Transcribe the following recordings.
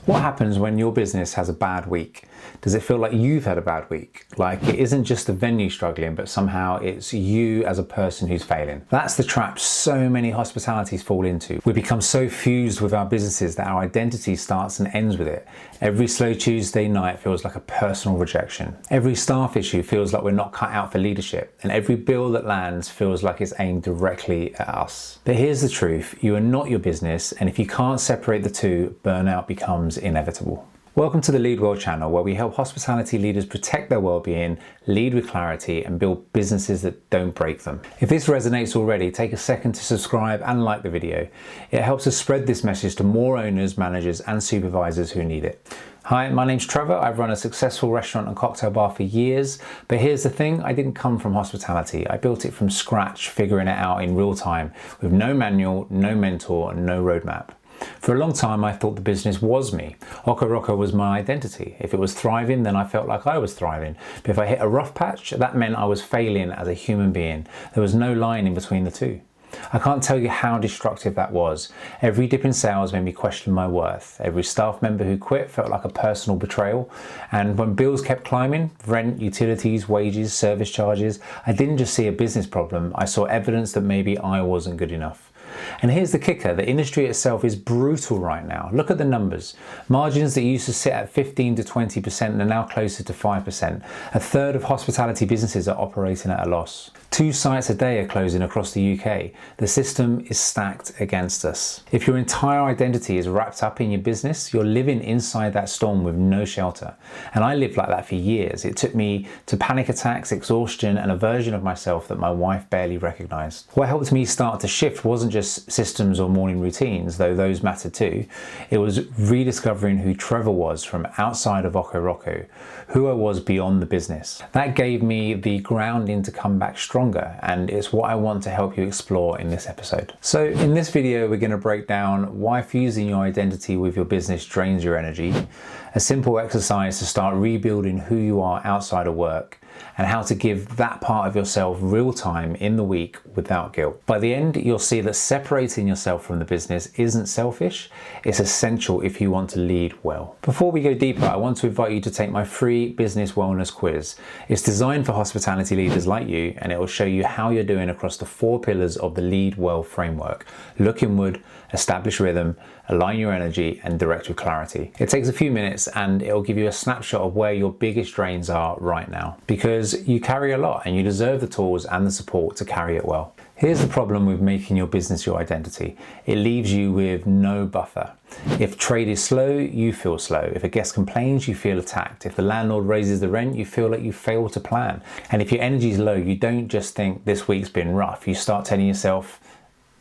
What happens when your business has a bad week? Does it feel like you've had a bad week? Like it isn't just the venue struggling, but somehow it's you as a person who's failing? That's the trap so many hospitalities fall into. We become so fused with our businesses that our identity starts and ends with it. Every slow Tuesday night feels like a personal rejection. Every staff issue feels like we're not cut out for leadership. And every bill that lands feels like it's aimed directly at us. But here's the truth, you are not your business, and if you can't separate the two, burnout becomes inevitable. Welcome to the Lead Well channel, where we help hospitality leaders protect their well-being, lead with clarity, and build businesses that don't break them. If this resonates already, take a second to subscribe and like the video. It helps us spread this message to more owners, managers, and supervisors who need it. Hi, my name's Trevor. I've run a successful restaurant and cocktail bar for years, but here's the thing, I didn't come from hospitality. I built it from scratch, figuring it out in real time, with no manual, no mentor, and no roadmap. For a long time, I thought the business was me. Oko Rocco was my identity. If it was thriving, then I felt like I was thriving. But if I hit a rough patch, that meant I was failing as a human being. There was no line in between the two. I can't tell you how destructive that was. Every dip in sales made me question my worth. Every staff member who quit felt like a personal betrayal. And when bills kept climbing, rent, utilities, wages, service charges, I didn't just see a business problem. I saw evidence that maybe I wasn't good enough. And here's the kicker, the industry itself is brutal right now. Look at the numbers. Margins that used to sit at 15 to 20% are now closer to 5%. A third of hospitality businesses are operating at a loss. 2 sites a day are closing across the UK. The system is stacked against us. If your entire identity is wrapped up in your business, you're living inside that storm with no shelter. And I lived like that for years. It took me to panic attacks, exhaustion, and a version of myself that my wife barely recognized. What helped me start to shift wasn't just systems or morning routines, though those mattered too. It was rediscovering who Trevor was from outside of Oko Rocco, who I was beyond the business. That gave me the grounding to come back stronger, and it's what I want to help you explore in this episode. So in this video, we're going to break down why fusing your identity with your business drains your energy, a simple exercise to start rebuilding who you are outside of work, and how to give that part of yourself real time in the week without guilt. By the end, you'll see that separating yourself from the business isn't selfish, it's essential if you want to lead well. Before we go deeper, I want to invite you to take my free business wellness quiz. It's designed for hospitality leaders like you, and it will show you how you're doing across the 4 pillars of the Lead Well framework. Look inward, establish rhythm, align your energy, and direct with clarity. It takes a few minutes and it'll give you a snapshot of where your biggest drains are right now, because you carry a lot and you deserve the tools and the support to carry it well. Here's the problem with making your business your identity. It leaves you with no buffer. If trade is slow, you feel slow. If a guest complains, you feel attacked. If the landlord raises the rent, you feel like you failed to plan. And if your energy is low, you don't just think this week's been rough. You start telling yourself,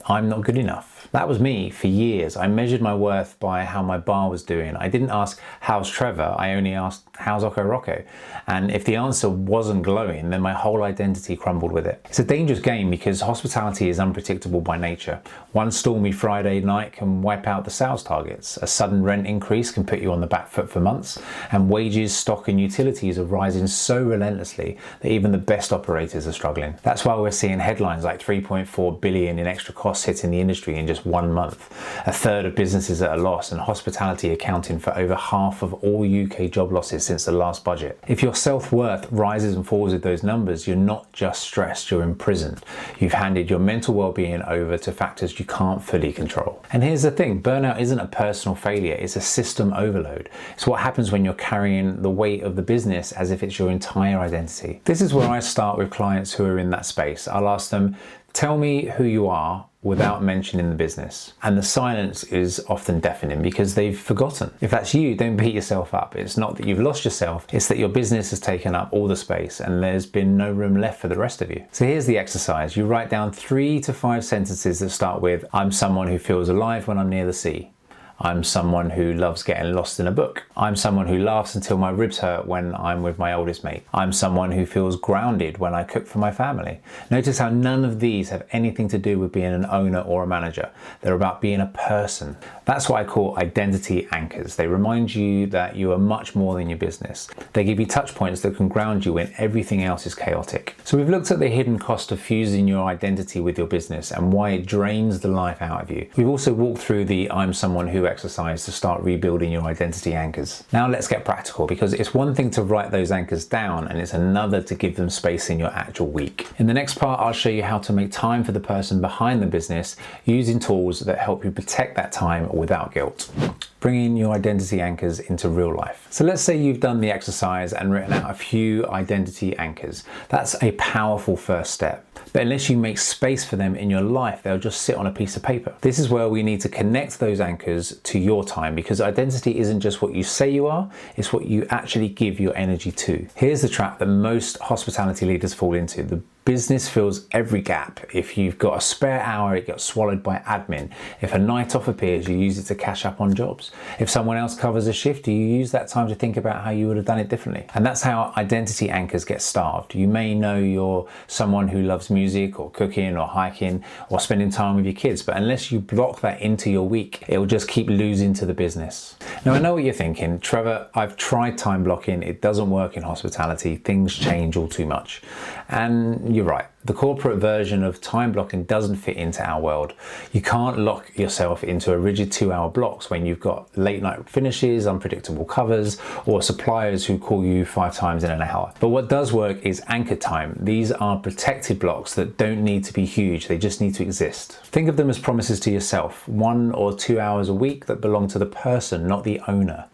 I'm not good enough. That was me for years. I measured my worth by how my bar was doing. I didn't ask, how's Trevor? I only asked, how's Oko Rocco? And if the answer wasn't glowing, then my whole identity crumbled with it. It's a dangerous game because hospitality is unpredictable by nature. One stormy Friday night can wipe out the sales targets. A sudden rent increase can put you on the back foot for months. And wages, stock, and utilities are rising so relentlessly that even the best operators are struggling. That's why we're seeing headlines like 3.4 billion in extra costs hitting the industry in just 1 month. A third of businesses at a loss, and hospitality accounting for over half of all UK job losses since the last budget. If your self-worth rises and falls with those numbers, you're not just stressed, you're imprisoned. You've handed your mental well-being over to factors you can't fully control. And here's the thing, burnout isn't a personal failure, it's a system overload. It's what happens when you're carrying the weight of the business as if it's your entire identity. This is where I start with clients who are in that space. I'll ask them, tell me who you are without mentioning the business. And the silence is often deafening because they've forgotten. If that's you, don't beat yourself up. It's not that you've lost yourself, it's that your business has taken up all the space and there's been no room left for the rest of you. So here's the exercise. You write down 3 to 5 sentences that start with, I'm someone who feels alive when I'm near the sea. I'm someone who loves getting lost in a book. I'm someone who laughs until my ribs hurt when I'm with my oldest mate. I'm someone who feels grounded when I cook for my family. Notice how none of these have anything to do with being an owner or a manager. They're about being a person. That's what I call identity anchors. They remind you that you are much more than your business. They give you touch points that can ground you when everything else is chaotic. So we've looked at the hidden cost of fusing your identity with your business and why it drains the life out of you. We've also walked through the I'm someone who exercise to start rebuilding your identity anchors. Now let's get practical, because it's one thing to write those anchors down and it's another to give them space in your actual week. In the next part, I'll show you how to make time for the person behind the business using tools that help you protect that time without guilt. Bringing your identity anchors into real life. So let's say you've done the exercise and written out a few identity anchors. That's a powerful first step. But unless you make space for them in your life, they'll just sit on a piece of paper. This is where we need to connect those anchors to your time, because identity isn't just what you say you are, it's what you actually give your energy to. Here's the trap that most hospitality leaders fall into. The business fills every gap. If you've got a spare hour, it gets swallowed by admin. If a night off appears, you use it to catch up on jobs. If someone else covers a shift, you use that time to think about how you would have done it differently. And that's how identity anchors get starved. You may know you're someone who loves music or cooking or hiking or spending time with your kids, but unless you block that into your week, it will just keep losing to the business. Now, I know what you're thinking, Trevor, I've tried time blocking. It doesn't work in hospitality. Things change all too much. And you're right. The corporate version of time blocking doesn't fit into our world. You can't lock yourself into a rigid 2-hour blocks when you've got late night finishes, unpredictable covers, or suppliers who call you 5 times in an hour. But what does work is anchor time. These are protected blocks that don't need to be huge. They just need to exist. Think of them as promises to yourself, 1 or 2 hours a week that belong to the person, not the owner.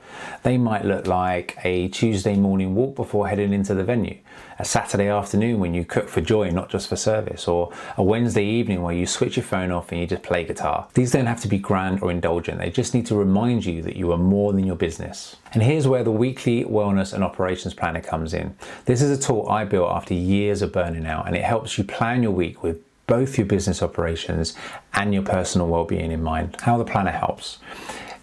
They might look like a Tuesday morning walk before heading into the venue, a Saturday afternoon when you cook for joy, not just for service, or a Wednesday evening where you switch your phone off and you just play guitar. These don't have to be grand or indulgent. They just need to remind you that you are more than your business. And here's where the weekly wellness and operations planner comes in. This is a tool I built after years of burning out, and it helps you plan your week with both your business operations and your personal well-being in mind. How the planner helps.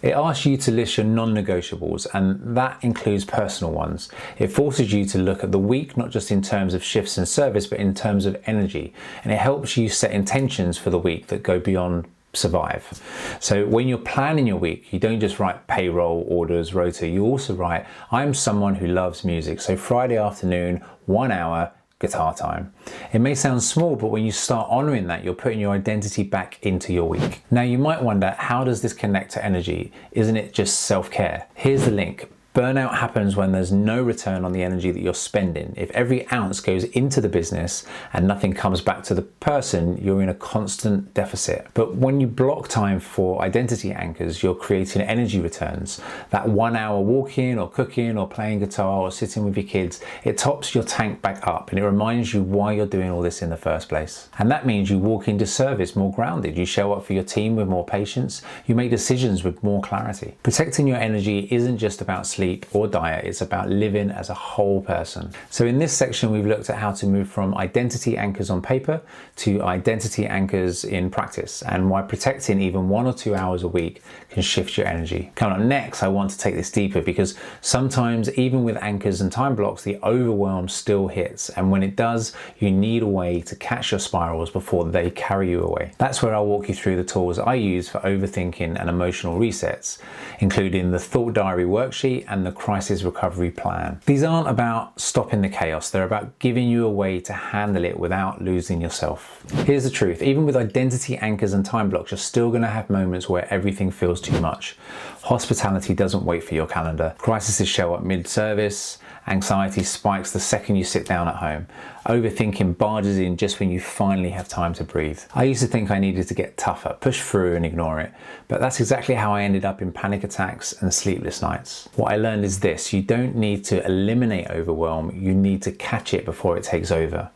It asks you to list your non-negotiables, and that includes personal ones. It forces you to look at the week, not just in terms of shifts and service, but in terms of energy. And it helps you set intentions for the week that go beyond survive. So when you're planning your week, you don't just write payroll, orders, rota. You also write, I'm someone who loves music. So Friday afternoon, 1 hour, guitar time. It may sound small, but when you start honoring that, you're putting your identity back into your week. Now you might wonder, how does this connect to energy? Isn't it just self-care? Here's the link. Burnout happens when there's no return on the energy that you're spending. If every ounce goes into the business and nothing comes back to the person, you're in a constant deficit. But when you block time for identity anchors, you're creating energy returns. That 1 hour walking or cooking or playing guitar or sitting with your kids, it tops your tank back up and it reminds you why you're doing all this in the first place. And that means you walk into service more grounded. You show up for your team with more patience. You make decisions with more clarity. Protecting your energy isn't just about sleep or diet, it's about living as a whole person. So in this section, we've looked at how to move from identity anchors on paper to identity anchors in practice, and why protecting even 1 or 2 hours a week can shift your energy. Coming up next, I want to take this deeper, because sometimes even with anchors and time blocks, the overwhelm still hits. And when it does, you need a way to catch your spirals before they carry you away. That's where I'll walk you through the tools I use for overthinking and emotional resets, including the Thought Diary Worksheet and the Crisis Recovery Plan. These aren't about stopping the chaos, they're about giving you a way to handle it without losing yourself. Here's the truth, even with identity anchors and time blocks, you're still going to have moments where everything feels too much. Hospitality doesn't wait for your calendar. Crises show up mid-service, anxiety spikes the second you sit down at home. Overthinking barges in just when you finally have time to breathe. I used to think I needed to get tougher, push through and ignore it, but that's exactly how I ended up in panic attacks and sleepless nights. What I learned is this: you don't need to eliminate overwhelm, you need to catch it before it takes over.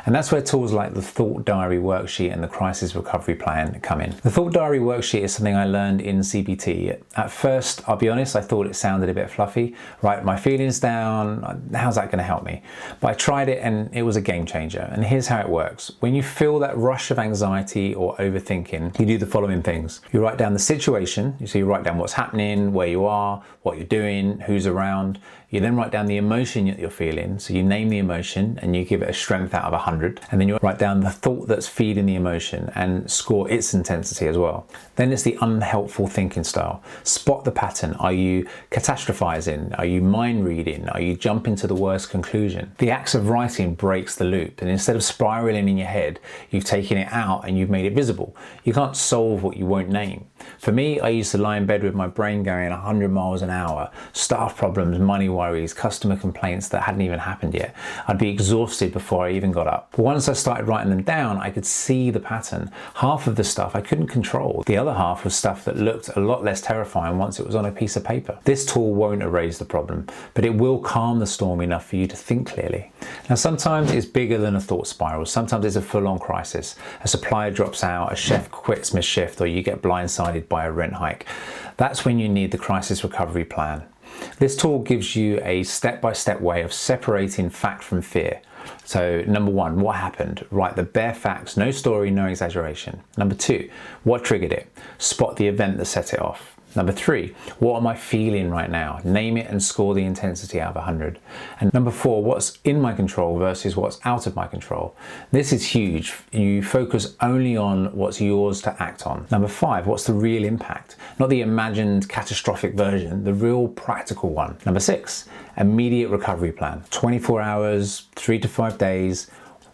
And that's where tools like the Thought Diary Worksheet and the Crisis Recovery Plan come in. The Thought Diary Worksheet is something I learned in CBT. At first, I'll be honest, I thought it sounded a bit fluffy. Write my feelings down, how's that going to help me? But I tried it and it was a game changer. And here's how it works. When you feel that rush of anxiety or overthinking, you do the following things. You write down the situation, so you write down what's happening, where you are, what you're doing, who's around. You then write down the emotion that you're feeling. So you name the emotion and you give it a strength out out of 100. And then you write down the thought that's feeding the emotion and score its intensity as well. Then it's the unhelpful thinking style. Spot the pattern. Are you catastrophizing? Are you mind reading? Are you jumping to the worst conclusion? The act of writing breaks the loop, and instead of spiraling in your head, you've taken it out and you've made it visible. You can't solve what you won't name. For me, I used to lie in bed with my brain going 100 miles an hour, staff problems, money worries, customer complaints that hadn't even happened yet. I'd be exhausted before I even got up. But once I started writing them down, I could see the pattern. Half of the stuff I couldn't control. The other half was stuff that looked a lot less terrifying once it was on a piece of paper. This tool won't erase the problem, but it will calm the storm enough for you to think clearly. Now, sometimes it's bigger than a thought spiral. Sometimes it's a full-on crisis. A supplier drops out, a chef quits mid-shift, or you get blindsided by a rent hike. That's when you need the crisis recovery plan. This tool gives you a step-by-step way of separating fact from fear. So number one, what happened? Write the bare facts, no story, no exaggeration. Number two, what triggered it? Spot the event that set it off. Number three, what am I feeling right now? Name it and score the intensity out of 100. And number four, what's in my control versus what's out of my control. This is huge. You focus only on what's yours to act on. Number five, what's the real impact? Not the imagined catastrophic version, the real practical one. Number six, immediate recovery plan. 24 hours, 3 to 5 days.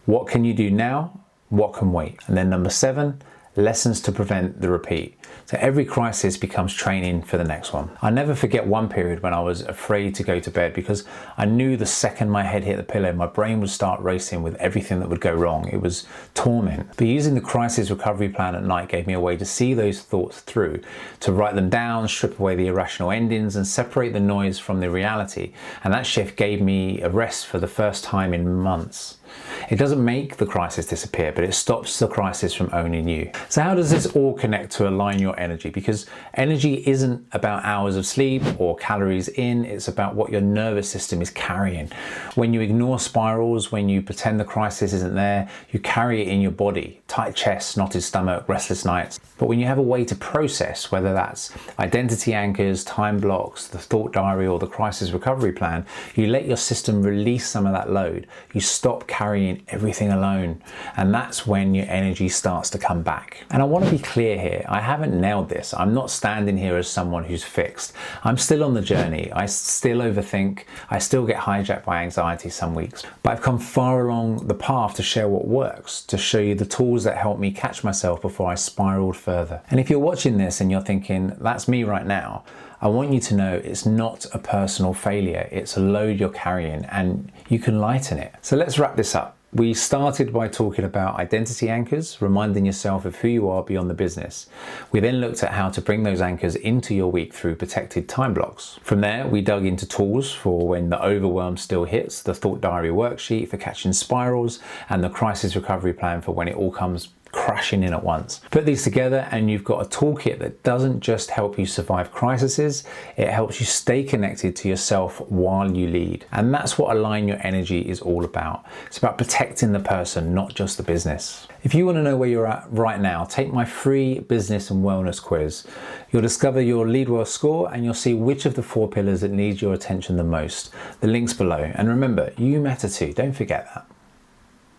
What can you do now? What can wait? And then number seven, lessons to prevent the repeat. So every crisis becomes training for the next one. I'll never forget one period when I was afraid to go to bed because I knew the second my head hit the pillow, my brain would start racing with everything that would go wrong. It was torment. But using the crisis recovery plan at night gave me a way to see those thoughts through, to write them down, strip away the irrational endings, and separate the noise from the reality. And that shift gave me a rest for the first time in months. It doesn't make the crisis disappear, but it stops the crisis from owning you. So how does this all connect to align your energy? Because energy isn't about hours of sleep or calories in, it's about what your nervous system is carrying. When you ignore spirals, when you pretend the crisis isn't there, you carry it in your body. Tight chest, knotted stomach, restless nights. But when you have a way to process, whether that's identity anchors, time blocks, the thought diary, or the crisis recovery plan, you let your system release some of that load. You stop carrying everything alone, and that's when your energy starts to come back. And I want to be clear here, I haven't nailed this. I'm not standing here as someone who's fixed. I'm still on the journey. I still overthink. I still get hijacked by anxiety some weeks, but I've come far along the path to share what works, to show you the tools that help me catch myself before I spiraled further. And if you're watching this and you're thinking, that's me right now, I want you to know it's not a personal failure. It's a load you're carrying and you can lighten it. So let's wrap this up. We started by talking about identity anchors, reminding yourself of who you are beyond the business. We then looked at how to bring those anchors into your week through protected time blocks. From there, we dug into tools for when the overwhelm still hits, the Thought Diary Worksheet for catching spirals, and the crisis recovery plan for when it all comes crashing in at once. Put these together and you've got a toolkit that doesn't just help you survive crises, it helps you stay connected to yourself while you lead. And that's what Align Your Energy is all about. It's about protecting the person, not just the business. If you want to know where you're at right now, take my free business and wellness quiz. You'll discover your Lead Well score and you'll see which of the 4 pillars that needs your attention the most. The link's below. And remember, you matter too. Don't forget that.